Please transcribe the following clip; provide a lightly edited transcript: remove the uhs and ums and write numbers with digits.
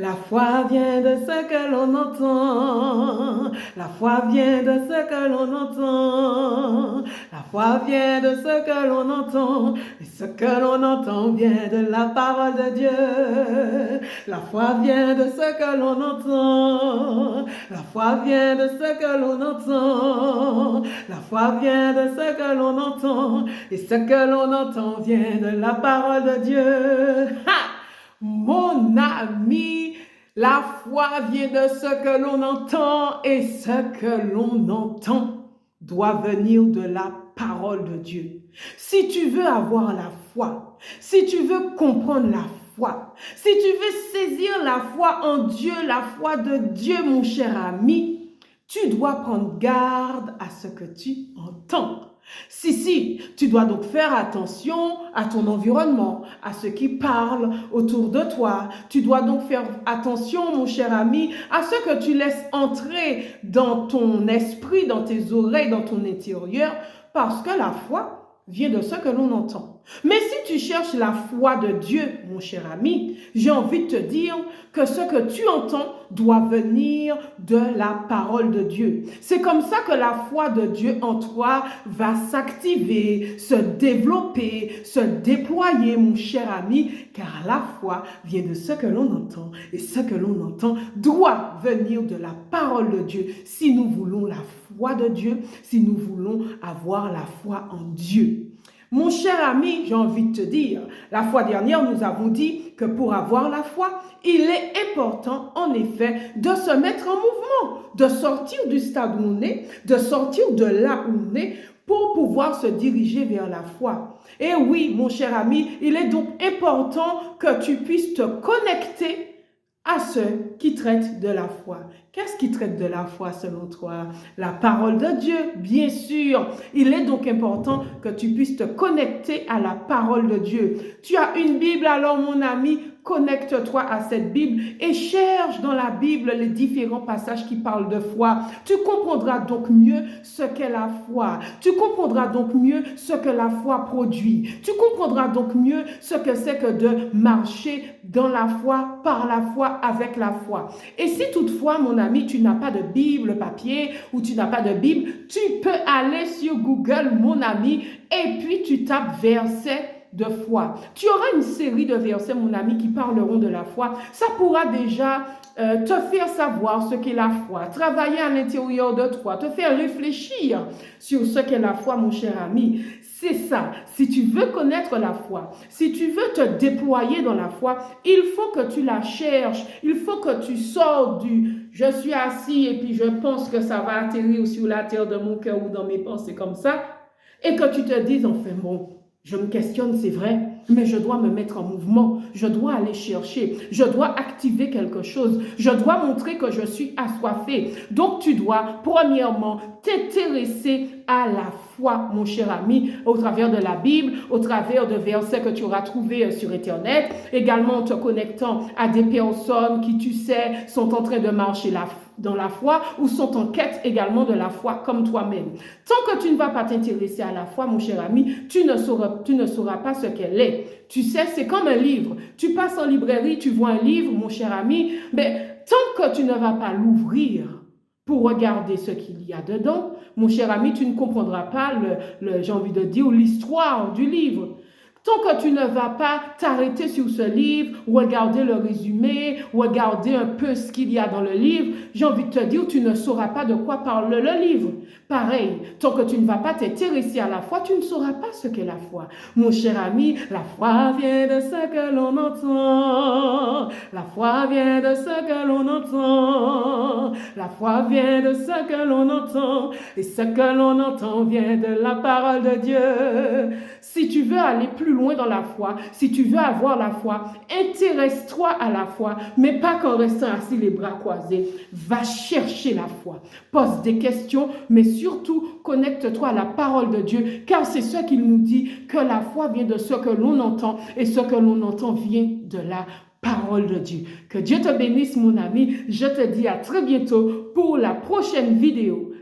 La foi vient de ce que l'on entend. La foi vient de ce que l'on entend. La foi vient de ce que l'on entend. Et ce que l'on entend vient de la parole de Dieu. La foi vient de ce que l'on entend. La foi vient de ce que l'on entend. La foi vient de ce que l'on entend. Et ce que l'on entend vient de la parole de Dieu. Ha! Mon ami, la foi vient de ce que l'on entend et ce que l'on entend doit venir de la parole de Dieu. Si tu veux avoir la foi, si tu veux comprendre la foi, si tu veux saisir la foi en Dieu, la foi de Dieu, mon cher ami, tu dois prendre garde à ce que tu entends. Si, tu dois donc faire attention à ton environnement, à ce qui parle autour de toi. Tu dois donc faire attention, mon cher ami, à ce que tu laisses entrer dans ton esprit, dans tes oreilles, dans ton intérieur, parce que la foi vient de ce que l'on entend. Mais si tu cherches la foi de Dieu, mon cher ami, j'ai envie de te dire que ce que tu entends doit venir de la parole de Dieu. C'est comme ça que la foi de Dieu en toi va s'activer, se développer, se déployer, mon cher ami, car la foi vient de ce que l'on entend et ce que l'on entend doit venir de la parole de Dieu. Si nous voulons la foi de Dieu, si nous voulons avoir la foi en Dieu. Mon cher ami, j'ai envie de te dire, la fois dernière, nous avons dit que pour avoir la foi, il est important, en effet, de se mettre en mouvement, de sortir du stade où on est, de sortir de là où on est, pour pouvoir se diriger vers la foi. Et oui, mon cher ami, il est donc important que tu puisses te connecter à ceux qui traitent de la foi. Qu'est-ce qui traite de la foi selon toi? La parole de Dieu, bien sûr. Il est donc important que tu puisses te connecter à la parole de Dieu. Tu as une Bible, alors mon ami, connecte-toi à cette Bible et cherche dans la Bible les différents passages qui parlent de foi. Tu comprendras donc mieux ce qu'est la foi. Tu comprendras donc mieux ce que la foi produit. Tu comprendras donc mieux ce que c'est que de marcher dans la foi, par la foi, avec la foi. Et si toutefois, mon ami, tu n'as pas de Bible papier ou tu n'as pas de Bible, tu peux aller sur Google, mon ami, et puis tu tapes verset de foi. Tu auras une série de versets, mon ami, qui parleront de la foi. Ça pourra déjà te faire savoir ce qu'est la foi, travailler à l'intérieur de toi, te faire réfléchir sur ce qu'est la foi, mon cher ami. C'est ça. Si tu veux connaître la foi, si tu veux te déployer dans la foi, il faut que tu la cherches. Il faut que tu sors du « je suis assis et puis je pense que ça va atterrir sur la terre de mon cœur ou dans mes pensées comme ça » et que tu te dises « enfin bon, je me questionne, c'est vrai, mais je dois me mettre en mouvement, je dois aller chercher, je dois activer quelque chose, je dois montrer que je suis assoiffé. » Donc tu dois premièrement t'intéresser à la foi, mon cher ami, au travers de la Bible, au travers de versets que tu auras trouvés sur Internet, également en te connectant à des personnes qui, tu sais, sont en train de marcher dans la foi ou sont en quête également de la foi comme toi-même. Tant que tu ne vas pas t'intéresser à la foi, mon cher ami, tu ne sauras pas ce qu'elle est. Tu sais, c'est comme un livre. Tu passes en librairie, tu vois un livre, mon cher ami, mais tant que tu ne vas pas l'ouvrir pour regarder ce qu'il y a dedans, mon cher ami, tu ne comprendras pas, j'ai envie de dire, l'histoire du livre. Tant que tu ne vas pas t'arrêter sur ce livre, regarder le résumé, regarder un peu ce qu'il y a dans le livre, j'ai envie de te dire, tu ne sauras pas de quoi parle le livre. Pareil, tant que tu ne vas pas t'intéresser à la foi, tu ne sauras pas ce qu'est la foi. Mon cher ami, la foi vient de ce que l'on entend. La foi vient de ce que l'on entend. La foi vient de ce que l'on entend. Et ce que l'on entend vient de la parole de Dieu. Si tu veux aller plus loin dans la foi, si tu veux avoir la foi, intéresse-toi à la foi, mais pas qu'en restant assis les bras croisés. Va chercher la foi. Pose des questions, mais surtout, connecte-toi à la parole de Dieu, car c'est ce qu'il nous dit, que la foi vient de ce que l'on entend, et ce que l'on entend vient de la parole de Dieu. Que Dieu te bénisse, mon ami. Je te dis à très bientôt pour la prochaine vidéo.